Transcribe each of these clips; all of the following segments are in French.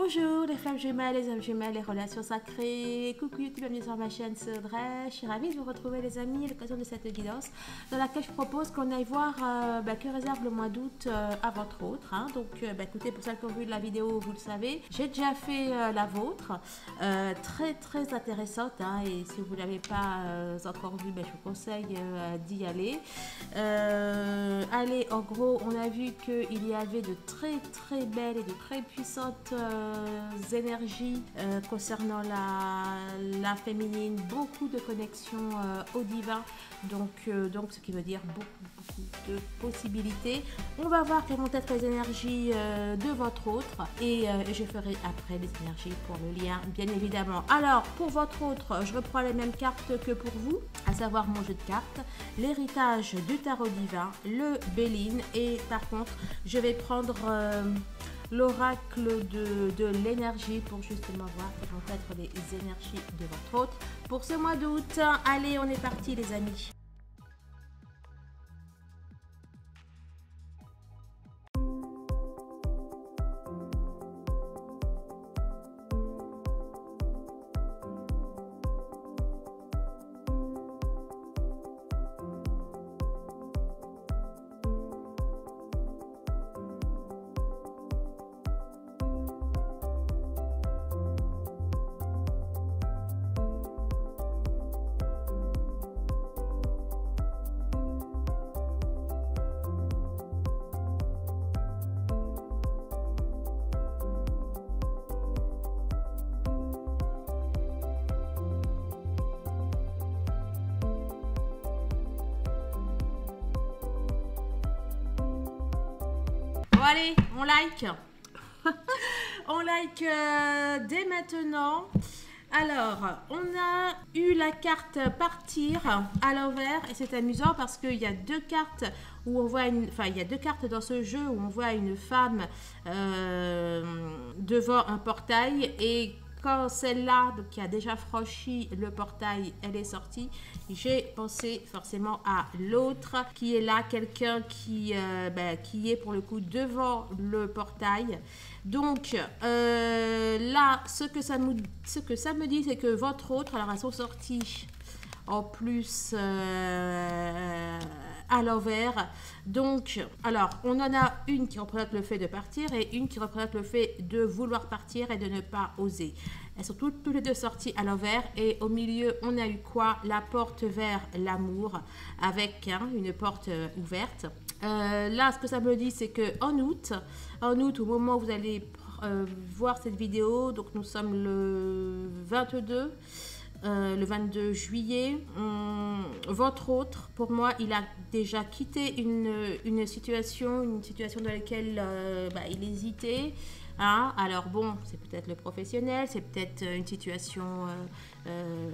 Bonjour les flammes jumelles, les âmes jumelles, les relations sacrées. Coucou YouTube, bienvenue sur ma chaîne, c'est Audrey. Je suis ravie de vous retrouver les amis à l'occasion de cette guidance dans laquelle je propose qu'on aille voir que réserve le mois d'août à votre autre. Donc écoutez, pour celles qui ont vu la vidéo, vous le savez, j'ai déjà fait la vôtre. Très intéressante et si vous ne l'avez pas encore vue, je vous conseille d'y aller. Allez, en gros, on a vu qu'il y avait de très belles et de très puissantes énergies concernant la féminine, beaucoup de connexions au divin, donc ce qui veut dire beaucoup de possibilités. On va voir quelles vont être les énergies de votre autre et je ferai après les énergies pour le lien, bien évidemment. Alors pour votre autre, je reprends les mêmes cartes que pour vous, à savoir mon jeu de cartes, l'héritage du tarot divin, le Béline, et par contre je vais prendre l'oracle de l'énergie pour justement voir quelles vont être les énergies de votre autre pour ce mois d'août. Allez, on est parti les amis. Allez, on like. On like dès maintenant. Alors, on a eu la carte partir à l'envers et c'est amusant parce qu'il y a deux cartes où on voit il y a deux cartes dans ce jeu où on voit une femme devant un portail et quand celle-là, qui a déjà franchi le portail, elle est sortie, j'ai pensé forcément à l'autre qui est là, quelqu'un qui est pour le coup devant le portail. Donc là, ce que ça me dit, c'est que votre autre, alors elles sont sorties en plus à l'envers. Donc, alors, on en a une qui représente le fait de partir et une qui représente le fait de vouloir partir et de ne pas oser. Elles sont toutes les deux sorties à l'envers et au milieu, on a eu quoi? La porte vers l'amour avec une porte ouverte. Là, ce que ça me dit, c'est qu'en août, au moment où vous allez voir cette vidéo, donc nous sommes le 22 juillet, votre autre, pour moi, il a déjà quitté une situation dans laquelle il hésitait. Alors bon, c'est peut-être le professionnel, c'est peut-être une situation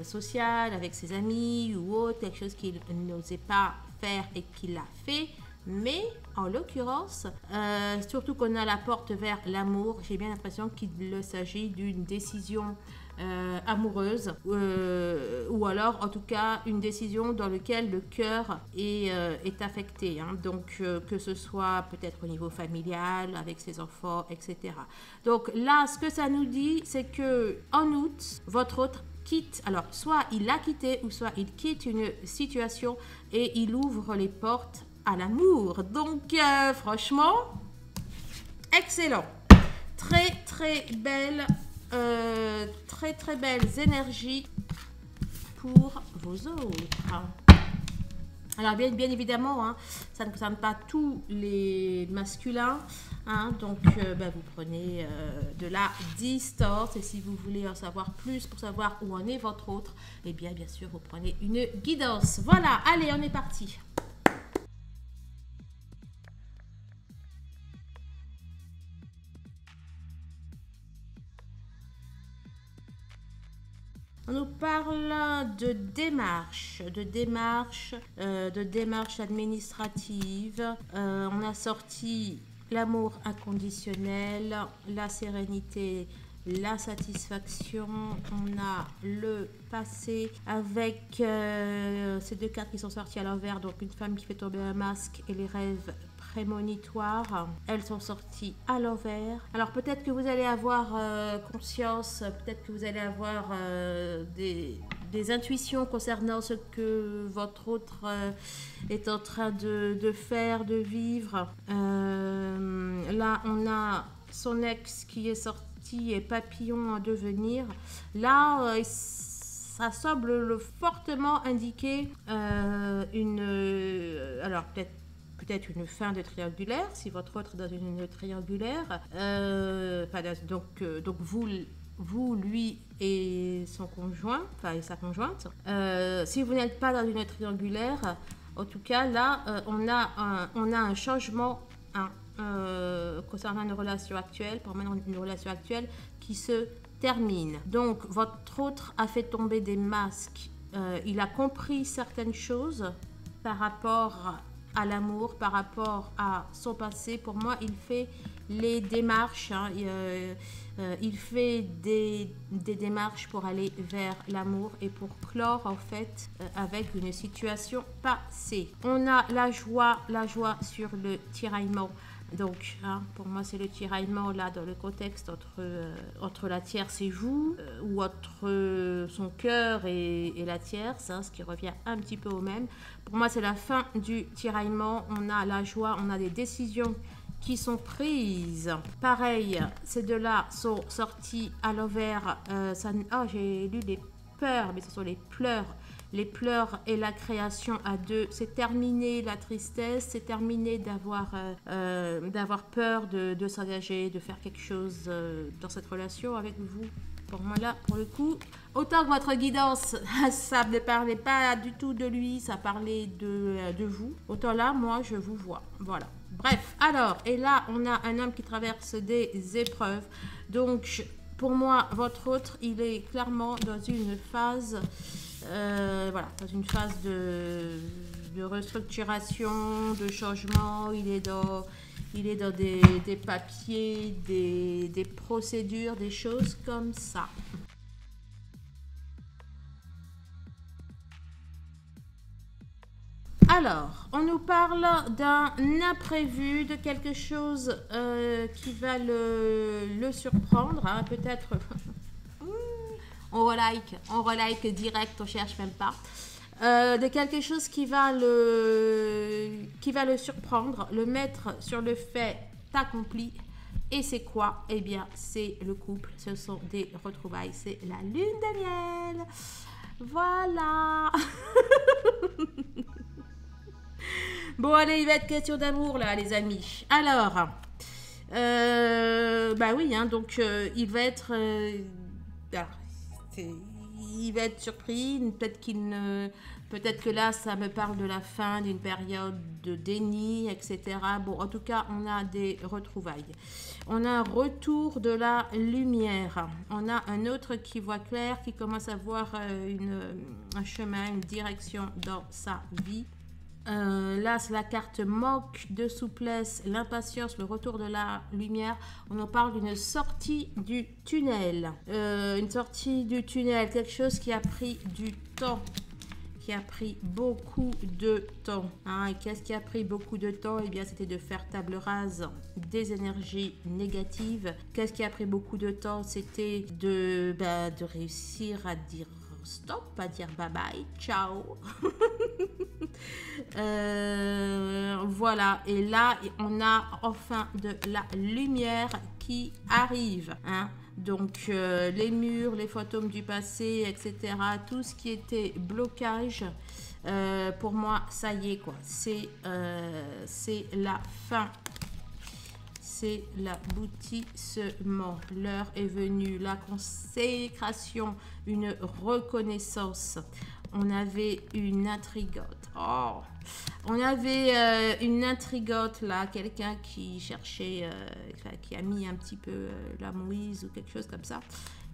sociale avec ses amis ou autre, quelque chose qu'il n'osait pas faire et qu'il a fait. Mais en l'occurrence, surtout qu'on a la porte vers l'amour, j'ai bien l'impression qu'il s'agit d'une décision amoureuse ou alors en tout cas une décision dans laquelle le cœur est affecté, donc que ce soit peut-être au niveau familial avec ses enfants, etc. Donc là, ce que ça nous dit, c'est que en août, votre autre quitte, alors soit il a quitté ou soit il quitte une situation et il ouvre les portes à l'amour. Donc franchement, excellent, très belle. Très belles énergies pour vos autres. Alors bien évidemment, ça ne concerne pas tous les masculins, donc vous prenez de la distance et si vous voulez en savoir plus pour savoir où en est votre autre, et bien sûr vous prenez une guidance. Voilà, allez, on est parti. On nous parle de démarche administrative. On a sorti l'amour inconditionnel, la sérénité, la satisfaction. On a le passé avec ces deux cartes qui sont sorties à l'envers. Donc une femme qui fait tomber un masque et les rêves prémonitoires. Elles sont sorties à l'envers. Alors peut-être que vous allez avoir conscience, peut-être que vous allez avoir des intuitions concernant ce que votre autre est en train de faire, de vivre. Là, on a son ex qui est sorti et papillon en devenir. Là, ça semble fortement indiquer alors peut-être une fin de triangulaire, si votre autre est dans une triangulaire. Donc vous, lui et son conjoint, enfin et sa conjointe. Si vous n'êtes pas dans une triangulaire, en tout cas là, on a un changement concernant une relation actuelle, pour maintenant une relation actuelle qui se termine. Donc votre autre a fait tomber des masques. Il a compris certaines choses par rapport à l'amour, par rapport à son passé. Pour moi, il fait les démarches, il fait des démarches pour aller vers l'amour et pour clore en fait avec une situation passée. On a la joie sur le tiraillement. Donc, pour moi, c'est le tiraillement là dans le contexte entre la tierce et vous, ou entre son cœur et la tierce, ce qui revient un petit peu au même. Pour moi, c'est la fin du tiraillement. On a la joie, on a des décisions qui sont prises. Pareil, ces deux-là sont sortis à l'envers. J'ai lu les peurs, mais ce sont les pleurs. Les pleurs et la création à deux, c'est terminé la tristesse, c'est terminé d'avoir peur de s'engager, de faire quelque chose dans cette relation avec vous. Pour moi là, pour le coup, autant que votre guidance, ça ne parlait pas du tout de lui, ça parlait de vous. Autant là, moi, je vous vois. Voilà. Bref, alors, et là, on a un homme qui traverse des épreuves. Donc, pour moi, votre autre, il est clairement dans une phase... dans une phase de restructuration, de changement. Il est dans des papiers, des procédures, des choses comme ça. Alors, on nous parle d'un imprévu, de quelque chose qui va le surprendre, peut-être... On relike direct, on cherche même pas. De quelque chose qui va le surprendre, le mettre sur le fait accompli. Et c'est quoi? Eh bien, c'est le couple. Ce sont des retrouvailles. C'est la lune de miel. Voilà. Bon, allez, il va être question d'amour, là, les amis. Alors, oui, donc, il va être... il va être surpris, peut-être que là ça me parle de la fin d'une période de déni, etc. Bon, en tout cas, on a des retrouvailles. On a un retour de la lumière. On a un autre qui voit clair, qui commence à voir un chemin, une direction dans sa vie. Là, c'est la carte manque de souplesse, l'impatience, le retour de la lumière. On en parle d'une sortie du tunnel. Une sortie du tunnel, quelque chose qui a pris du temps, qui a pris beaucoup de temps. Et qu'est-ce qui a pris beaucoup de temps? Eh bien, c'était de faire table rase des énergies négatives. Qu'est-ce qui a pris beaucoup de temps? C'était de réussir à dire stop, à dire bye bye, ciao. Voilà, et là on a enfin de la lumière qui arrive, donc les murs, les fantômes du passé, etc., tout ce qui était blocage, pour moi ça y est quoi, c'est la fin, c'est l'aboutissement, l'heure est venue, la consécration, une reconnaissance. On avait une intrigote. On avait une intrigote là, quelqu'un qui cherchait, qui a mis un petit peu la mouise ou quelque chose comme ça.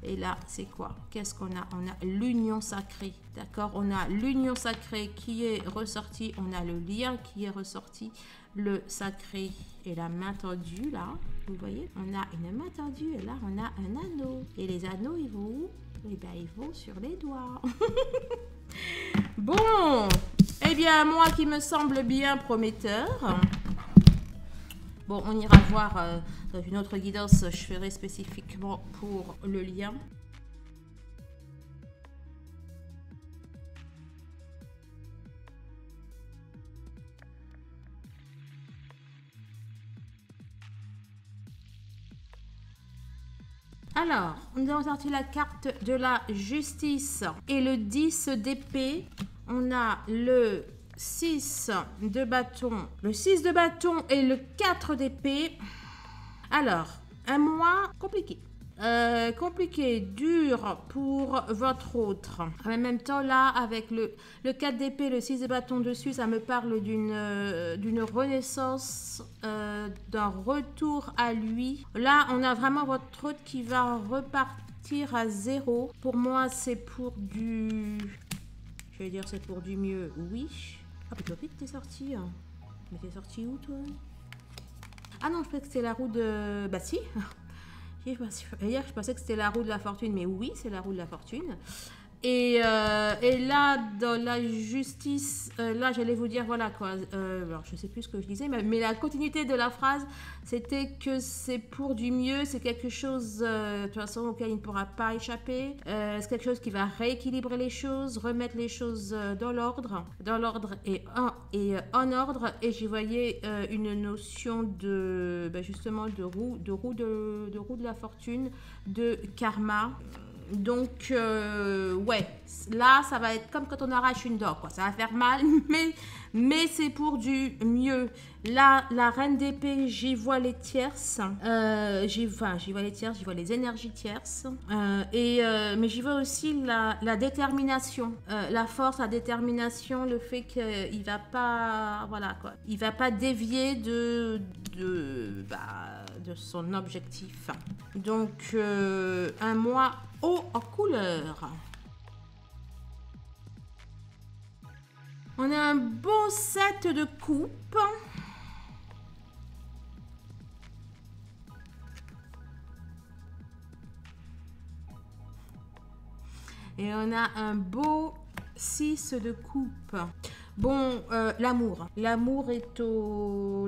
Et là, c'est quoi? Qu'est-ce qu'on a? On a l'union sacrée, d'accord? On a l'union sacrée qui est ressortie. On a le lien qui est ressorti. Le sacré et la main tendue, là. Vous voyez? On a une main tendue et là, on a un anneau. Et les anneaux, ils vont où? Eh bien, ils vont sur les doigts. Bon, eh bien, moi qui me semble bien prometteur, Bon, on ira voir dans une autre guidance, je ferai spécifiquement pour le lien. Alors, nous avons sorti la carte de la justice et le 10 d'épée. On a le 6 de bâton, le 6 de bâton et le 4 d'épée. Alors, un mois compliqué. Compliqué, dur pour votre autre. En même temps, là, avec le 4 d'épée, le 6 de bâton dessus, ça me parle d'une renaissance, d'un retour à lui. Là, on a vraiment votre autre qui va repartir à zéro. Pour moi, c'est pour du... Je vais dire c'est pour du mieux, oui. Ah, mais toi, vite, t'es sorti. Hein. Mais t'es sorti où, toi? Ah non, je pensais que c'était la roue de... Bah si. Hier, je pensais que c'était la roue de la fortune, mais oui, c'est la roue de la fortune. Et là, dans la justice, là, j'allais vous dire, voilà quoi. Alors, je sais plus ce que je disais, mais la continuité de la phrase, c'était que c'est pour du mieux, c'est quelque chose, de toute façon, auquel il ne pourra pas échapper. C'est quelque chose qui va rééquilibrer les choses, remettre les choses dans l'ordre et en ordre. Et j'y voyais une notion de, justement, de roue de la fortune, de karma. Donc, ouais, là, ça va être comme quand on arrache une dent, quoi. Ça va faire mal, mais c'est pour du mieux. Là, la reine d'épée, j'y vois les tierces. J'y vois les tierces, j'y vois les énergies tierces. Mais j'y vois aussi la détermination, la force, la détermination, le fait qu'il va pas, voilà, quoi. Il va pas dévier de son objectif. Donc, un mois haut en couleur. On a un beau set de coupes. Et on a un beau 6 de coupe. Bon, l'amour. L'amour est au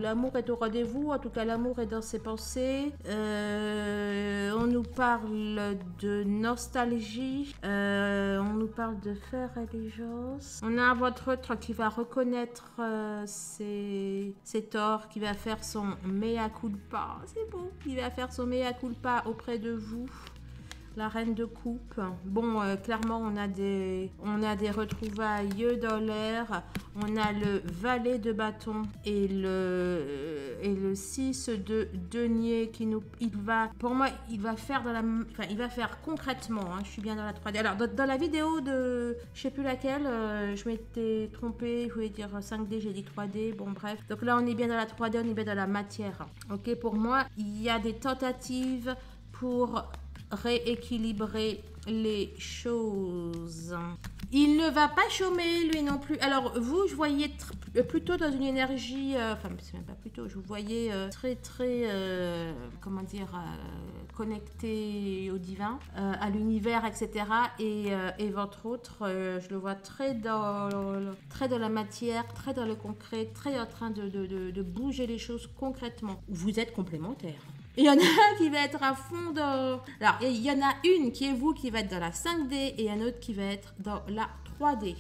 rendez-vous. En tout cas, l'amour est dans ses pensées. On nous parle de nostalgie. On nous parle de faire allégeance. On a votre autre qui va reconnaître ses torts, qui va faire son mea culpa. C'est beau. Il va faire son mea culpa auprès de vous. La reine de coupe. Bon, clairement, on a des retrouvailles dans l'air. On a le valet de bâton et le 6 de denier qui nous... pour moi, il va faire concrètement. Hein, je suis bien dans la 3D. Alors, dans la vidéo de... Je sais plus laquelle, je m'étais trompée. Je voulais dire 5D, j'ai dit 3D. Bon, bref. Donc là, on est bien dans la 3D, on est bien dans la matière. Ok, pour moi, il y a des tentatives pour rééquilibrer les choses. Il ne va pas chômer, lui non plus. Alors, vous, je voyais plutôt dans une énergie... enfin, c'est même pas plutôt. Je vous voyais très, comment dire... connecté au divin, à l'univers, etc. Et votre autre, je le vois très dans la matière, très dans le concret, très en train de bouger les choses concrètement. Vous êtes complémentaires. Il y en a un qui va être à fond dans... Alors, il y en a une qui est vous, qui va être dans la 5D, et un autre qui va être dans la 3D.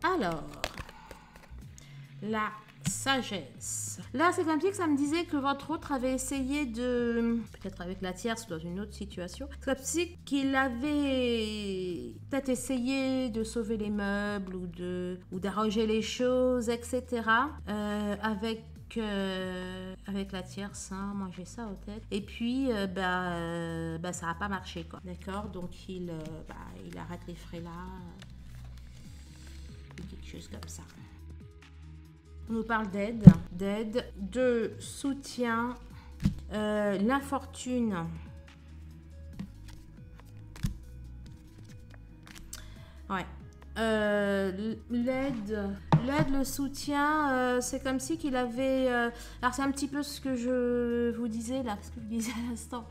Alors, la sagesse. Là, c'est comme si que ça me disait que votre autre avait essayé de... Peut-être avec la tierce dans une autre situation. C'est comme si qu'il avait peut-être essayé de sauver les meubles ou d'arranger les choses, etc. Avec la tierce, hein, moi j'ai ça en tête. Et puis, ça n'a pas marché, quoi. D'accord? Donc, il arrête les frais là. Quelque chose comme ça. On nous parle d'aide, de soutien, l'infortune. Ouais. L'aide, le soutien, c'est comme si qu'il avait... alors c'est un petit peu ce que je vous disais là, ce que je vous disais à l'instant.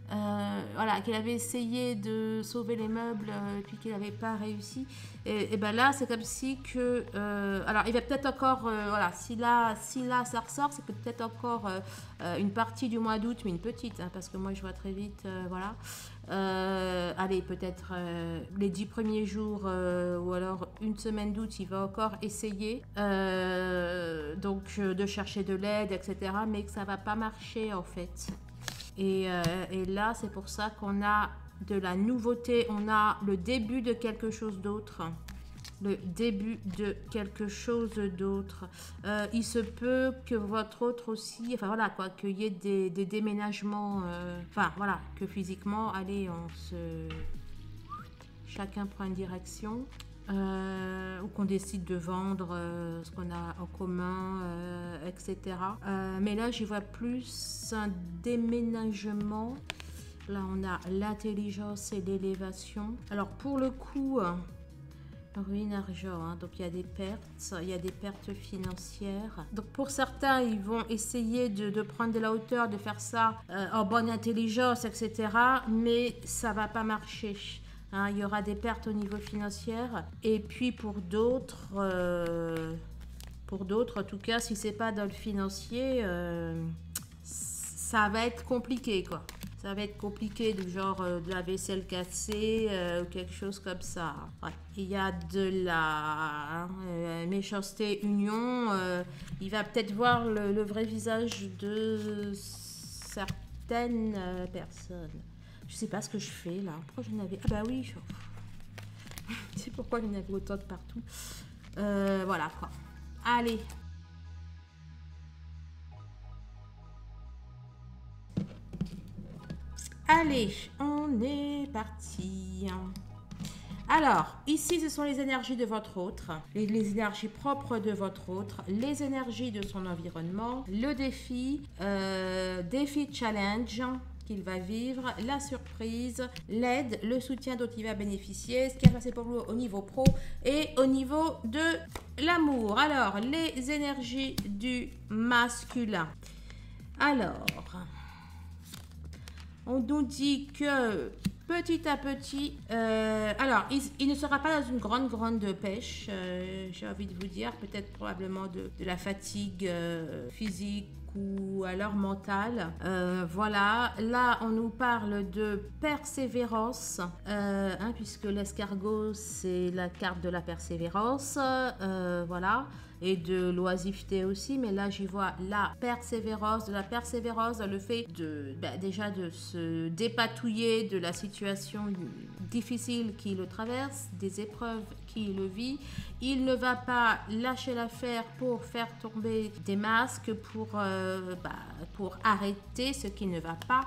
voilà, qu'il avait essayé de sauver les meubles puis qu'il n'avait pas réussi. Et ben là, c'est comme si que... alors, il va peut-être encore... voilà, si là, ça ressort, c'est peut-être encore une partie du mois d'août, mais une petite, hein, parce que moi, je vois très vite, voilà. Allez, peut-être les 10 premiers jours ou alors une semaine d'août, il va encore essayer donc de chercher de l'aide, etc. Mais que ça va pas marcher en fait. Et là, c'est pour ça qu'on a de la nouveauté, on a le début de quelque chose d'autre. Le début de quelque chose d'autre. Il se peut que votre autre aussi, enfin voilà quoi, qu'il y ait des déménagements, enfin voilà, que physiquement, allez, chacun prend une direction. Ou qu'on décide de vendre ce qu'on a en commun, etc. Mais là, j'y vois plus un déménagement. Là, on a l'intelligence et l'élévation. Alors, pour le coup, ruine argent, hein, donc il y a des pertes financières. Donc, pour certains, ils vont essayer de prendre de la hauteur, de faire ça en bonne intelligence, etc. Mais ça va pas marcher. Hein, il y aura des pertes au niveau financier. Et puis pour d'autres, en tout cas, si c'est pas dans le financier, ça va être compliqué, quoi. Ça va être compliqué, du genre de la vaisselle cassée ou quelque chose comme ça. Ouais. Il y a de la méchanceté, union. Il va peut-être voir le vrai visage de certaines personnes. Je sais pas ce que je fais là. Pourquoi j'en avais... Ah bah oui, je sais pourquoi j'en avais autant de partout. Voilà quoi. Allez. Allez, on est parti. Alors, ici, ce sont les énergies de votre autre, les énergies propres de votre autre, les énergies de son environnement, le défi, défi challenge qu'il va vivre, la surprise, l'aide, le soutien dont il va bénéficier, ce qui est passé pour lui au niveau pro et au niveau de l'amour. Alors, les énergies du masculin. Alors, on nous dit que petit à petit, alors, il ne sera pas dans une grande pêche, j'ai envie de vous dire, peut-être probablement de la fatigue physique, ou alors mentale. Voilà, là on nous parle de persévérance, hein, puisque l'escargot c'est la carte de la persévérance, voilà, et de l'oisiveté aussi, mais là j'y vois la persévérance, le fait de déjà de se dépatouiller de la situation difficile qui le traverse, des épreuves qui le vit. Il ne va pas lâcher l'affaire pour faire tomber des masques, pour arrêter ce qui ne va pas,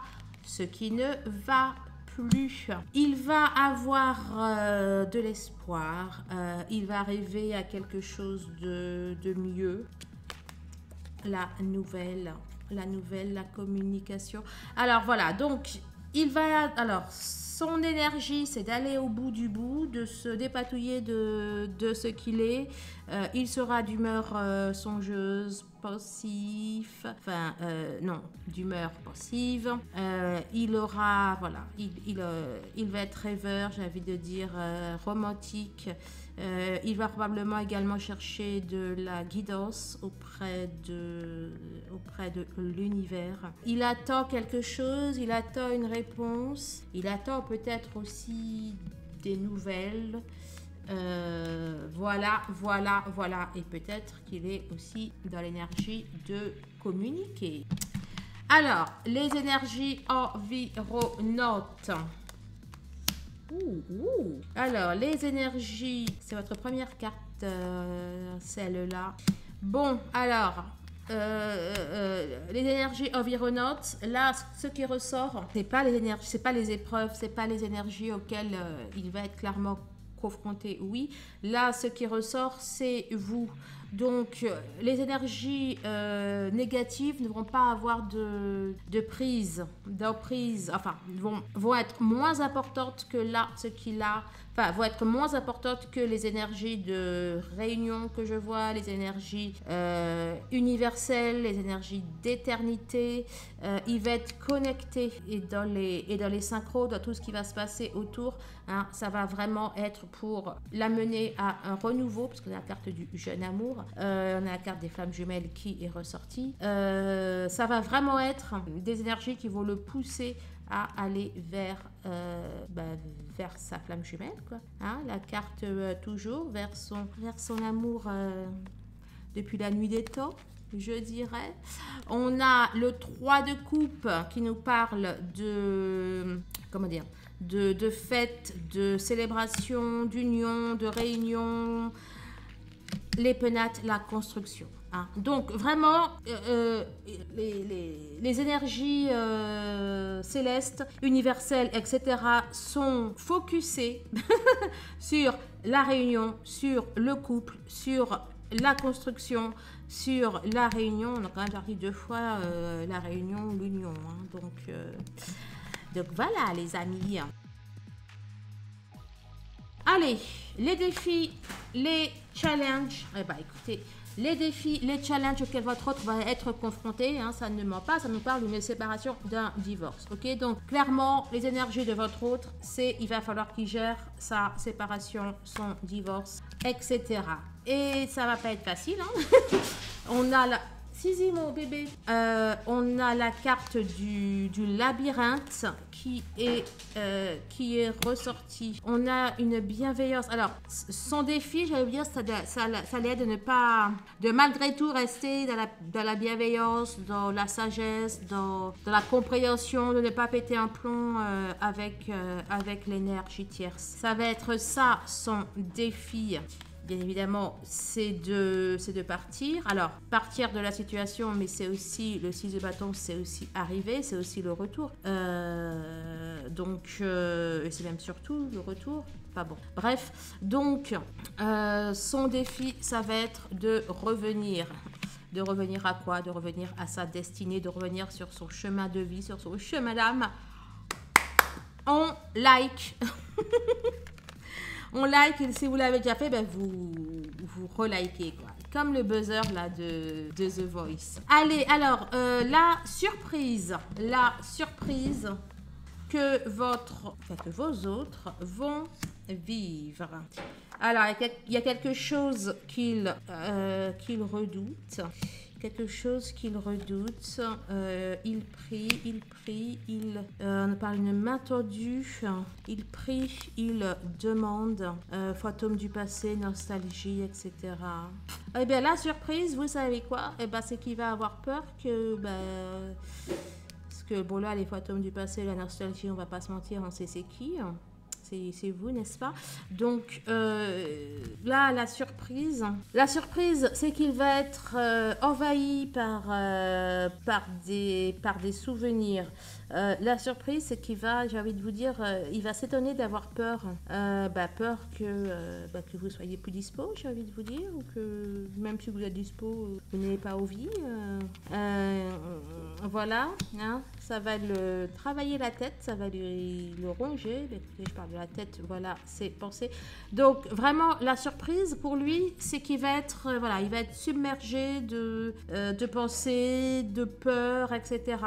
ce qui ne va plus. Il va avoir de l'espoir, il va rêver à quelque chose de mieux. La nouvelle, la communication. Alors voilà, donc il va... Alors, son énergie, c'est d'aller au bout du bout, de se dépatouiller de ce qu'il est. Il sera d'humeur songeuse, pensif, enfin, non, d'humeur pensive. Il aura, voilà, il va être rêveur, j'ai envie de dire, romantique. Il va probablement également chercher de la guidance auprès de l'univers. Il attend quelque chose, il attend une réponse, il attend peut-être aussi des nouvelles. Voilà. Et peut-être qu'il est aussi dans l'énergie de communiquer. Alors, les énergies environnantes. Alors, les énergies, c'est votre première carte, celle-là. Bon, alors, les énergies environnantes, là, ce qui ressort, c'est pas les énergies, c'est pas les épreuves, c'est pas les énergies auxquelles il va être clairement confronté. Oui, là, ce qui ressort, c'est vous. Donc, les énergies négatives ne vont pas avoir d'emprise, enfin, vont être moins importantes que là, ce qu'il a, enfin, vont être moins importantes que les énergies de réunion que je vois, les énergies universelles, les énergies d'éternité. Il va être connecté et dans les synchros, dans tout ce qui va se passer autour, hein, ça va vraiment être pour l'amener à un renouveau, parce qu'on a la carte du jeune amour, on a la carte des flammes jumelles qui est ressortie. Ça va vraiment être des énergies qui vont le pousser à aller vers sa flamme jumelle, quoi. Hein, la carte toujours vers son amour depuis la nuit des temps, je dirais. On a le 3 de coupe qui nous parle de, comment dire, de fêtes, de célébrations, d'union, de réunions, les penates, la construction. Hein. Donc vraiment, les énergies célestes, universelles, etc. sont focusées sur la réunion, sur le couple, sur la construction, sur la réunion. On a quand même parlé 2 fois la réunion, l'union. Hein. Donc voilà les amis. Allez, les défis, les challenges. Eh ben, écoutez, les défis, les challenges auxquels votre autre va être confronté, hein, ça ne ment pas, ça nous parle d'une séparation, d'un divorce. Ok, donc clairement, les énergies de votre autre, il va falloir qu'il gère sa séparation, son divorce, etc. Et ça va pas être facile. Hein. On a la... Sisi, mon bébé. On a la carte du labyrinthe qui est ressortie. On a une bienveillance. Alors, son défi, j'allais dire, ça l'aide de malgré tout rester dans la bienveillance, dans la sagesse, dans la compréhension, de ne pas péter un plomb avec l'énergie tierce. Ça va être ça, son défi. Bien évidemment, c'est de partir. Alors, partir de la situation, mais c'est aussi, le 6 de bâton, c'est aussi arriver, c'est aussi le retour. Et c'est même surtout le retour. Pas bon. Bref, donc, son défi, ça va être de revenir. De revenir à quoi? De revenir à sa destinée, de revenir sur son chemin de vie, sur son chemin d'âme. On like. On like, et si vous l'avez déjà fait, ben vous relikez, quoi. Comme le buzzer là de The Voice. Allez, alors, la surprise que vos autres vont vivre. Alors, il y a quelque chose qu'ils redoutent. Quelque chose qu'il redoute. Il prie, on parle d'une main tordue. Il prie, il demande. Fantôme du passé, nostalgie, etc. Eh bien, la surprise, vous savez quoi? Eh bien, c'est qu'il va avoir peur que... parce que, bon, là, les fantômes du passé, la nostalgie, on va pas se mentir, on sait c'est qui. C'est vous, n'est-ce pas? Donc là, la surprise, c'est qu'il va être envahi par des souvenirs. La surprise, c'est qu'il va, j'ai envie de vous dire, il va s'étonner d'avoir peur. Peur que vous soyez plus dispo, j'ai envie de vous dire, ou que même si vous êtes dispo, vous n'avez pas envie. Voilà, hein, ça va le travailler la tête, ça va le ronger. Écoutez, je parle de la tête, voilà, c'est pensé. Donc vraiment, la surprise pour lui, c'est qu'il va être, il va être submergé de pensées, de peur, etc.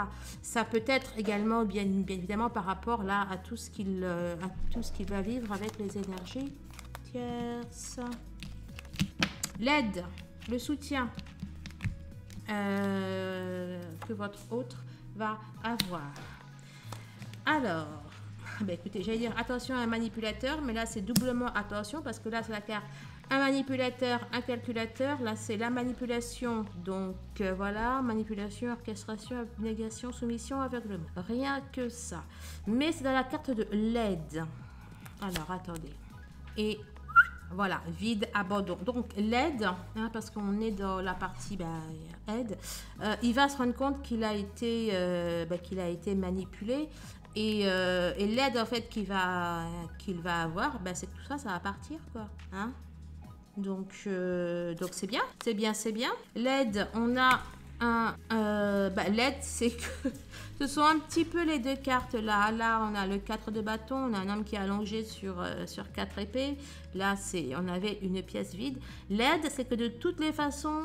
Ça peut être également, bien évidemment, par rapport là à tout ce qu'il va vivre avec les énergies tierces. L'aide, le soutien que votre autre va avoir. Alors, écoutez, j'allais dire attention à un manipulateur, mais là c'est doublement attention parce que là c'est la carte un manipulateur, un calculateur. Là c'est la manipulation, donc voilà, manipulation, orchestration, abnégation, soumission, aveuglement. Rien que ça. Mais c'est dans la carte de l'aide. Alors attendez. Et voilà, vide, abandon. Donc l'aide, hein, parce qu'on est dans la partie aide, il va se rendre compte qu'il a été manipulé. Et l'aide en fait qu'il va avoir, c'est que tout ça, ça va partir, quoi. Hein? Donc c'est bien, c'est bien, c'est bien. L'aide, on a l'aide, c'est que ce sont un petit peu les deux cartes là. Là, on a le 4 de bâton, on a un homme qui est allongé sur 4 épées. Là, on avait une pièce vide. L'aide, c'est que de toutes les façons,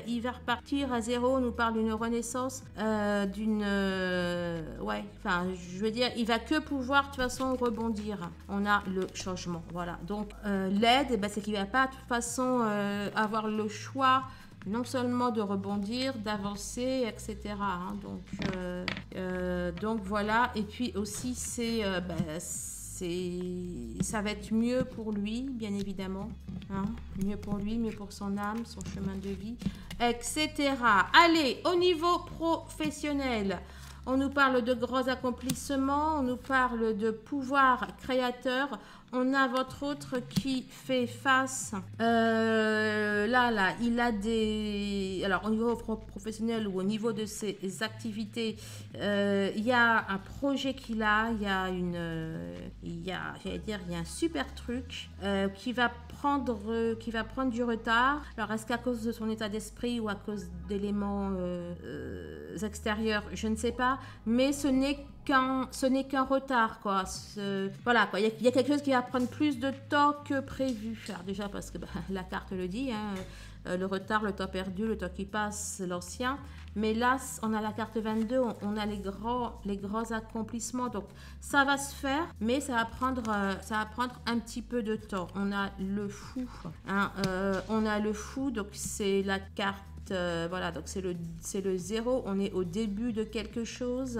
il va repartir à zéro. On nous parle d'une renaissance, je veux dire, il va que pouvoir de toute façon rebondir. On a le changement, voilà. Donc, l'aide, c'est qu'il va pas de toute façon avoir le choix non seulement de rebondir, d'avancer, etc. Hein. Donc voilà. Et puis aussi, ça va être mieux pour lui, bien évidemment. Hein. Mieux pour lui, mieux pour son âme, son chemin de vie, etc. Allez, au niveau professionnel, on nous parle de gros accomplissements, on nous parle de pouvoir créateur. On a votre autre qui fait face. Là, il a des... Alors, au niveau professionnel ou au niveau de ses activités, il y a un projet qu'il a. Il y a un super truc qui va prendre du retard. Alors, est-ce qu'à cause de son état d'esprit ou à cause d'éléments extérieurs, je ne sais pas. Mais ce n'est qu'un retard, quoi. Voilà, quoi. Il y a quelque chose qui va prendre plus de temps que prévu. Alors déjà parce que la carte le dit, hein, le retard, le temps perdu, le temps qui passe, l'ancien. Mais là, on a la carte 22, on a les grands accomplissements. Donc, ça va se faire, mais ça va prendre un petit peu de temps. On a le fou. Hein, on a le fou, donc c'est la carte. Voilà, donc c'est le 0. On est au début de quelque chose.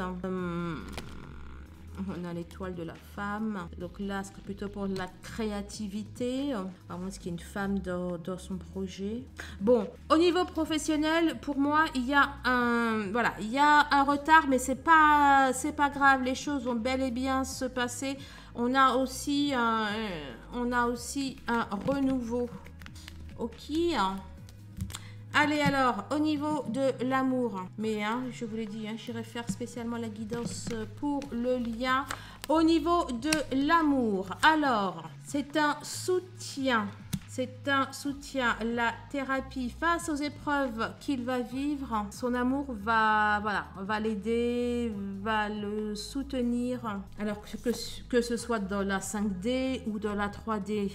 On a l'étoile de la femme. Donc là, c'est plutôt pour la créativité. À moins qu'il y ait une femme dans son projet. Bon, au niveau professionnel, pour moi, il y a un retard, mais c'est pas grave. Les choses vont bel et bien se passer. On a aussi un renouveau. Ok. Allez alors, au niveau de l'amour, mais je vous l'ai dit, j'irai faire spécialement la guidance pour le lien. Au niveau de l'amour, alors, c'est un soutien, la thérapie face aux épreuves qu'il va vivre. Son amour va l'aider, va le soutenir, alors que ce soit dans la 5D ou dans la 3D.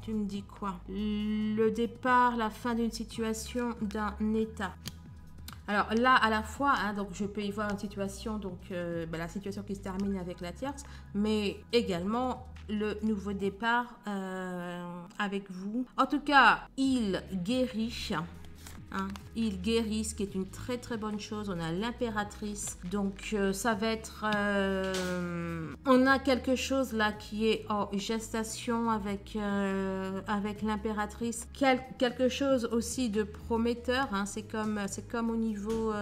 Tu me dis quoi? Le départ, la fin d'une situation, d'un état. Alors là, à la fois, donc je peux y voir une situation, donc la situation qui se termine avec la tierce, mais également le nouveau départ avec vous. En tout cas, il guérit. Il guérit, ce qui est une très très bonne chose. On a l'impératrice, donc ça va être on a quelque chose là qui est en gestation avec l'impératrice, quelque chose aussi de prometteur, c'est comme au niveau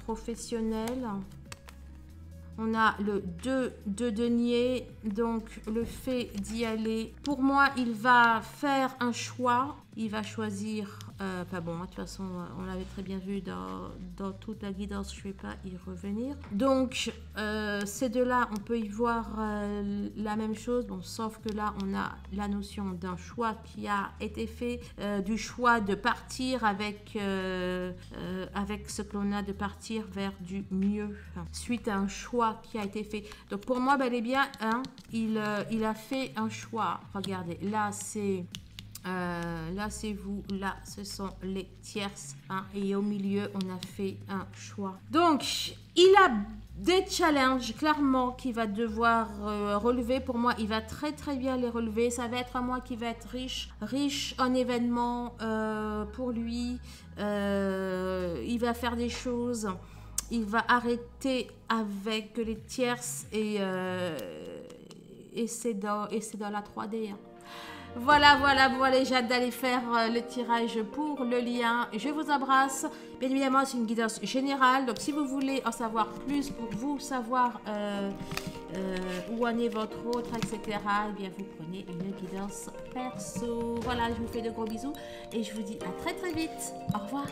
professionnel. On a le 2 de denier, donc le fait d'y aller. Pour moi, il va faire un choix. Il va choisir... de toute façon, on l'avait très bien vu dans toute la guidance. Je ne vais pas y revenir. Donc, ces deux-là, on peut y voir la même chose. Bon, sauf que là, on a la notion d'un choix qui a été fait. Du choix de partir avec ce que l'on a, de partir vers du mieux. Suite à un choix qui a été fait. Donc, pour moi, bel et bien, il a fait un choix. Regardez, là, c'est... là c'est vous, là ce sont les tierces, et au milieu on a fait un choix. Donc il a des challenges clairement qu'il va devoir relever. Pour moi il va très très bien les relever. Ça va être un mois qui va être riche en événements pour lui. Il va faire des choses, il va arrêter avec les tierces, et c'est dans la 3D. Voilà, j'ai hâte d'aller faire le tirage pour le lien. Je vous embrasse. Bien évidemment, c'est une guidance générale. Donc, si vous voulez en savoir plus pour vous savoir où en est votre autre, etc., eh bien, vous prenez une guidance perso. Voilà, je vous fais de gros bisous et je vous dis à très très vite. Au revoir.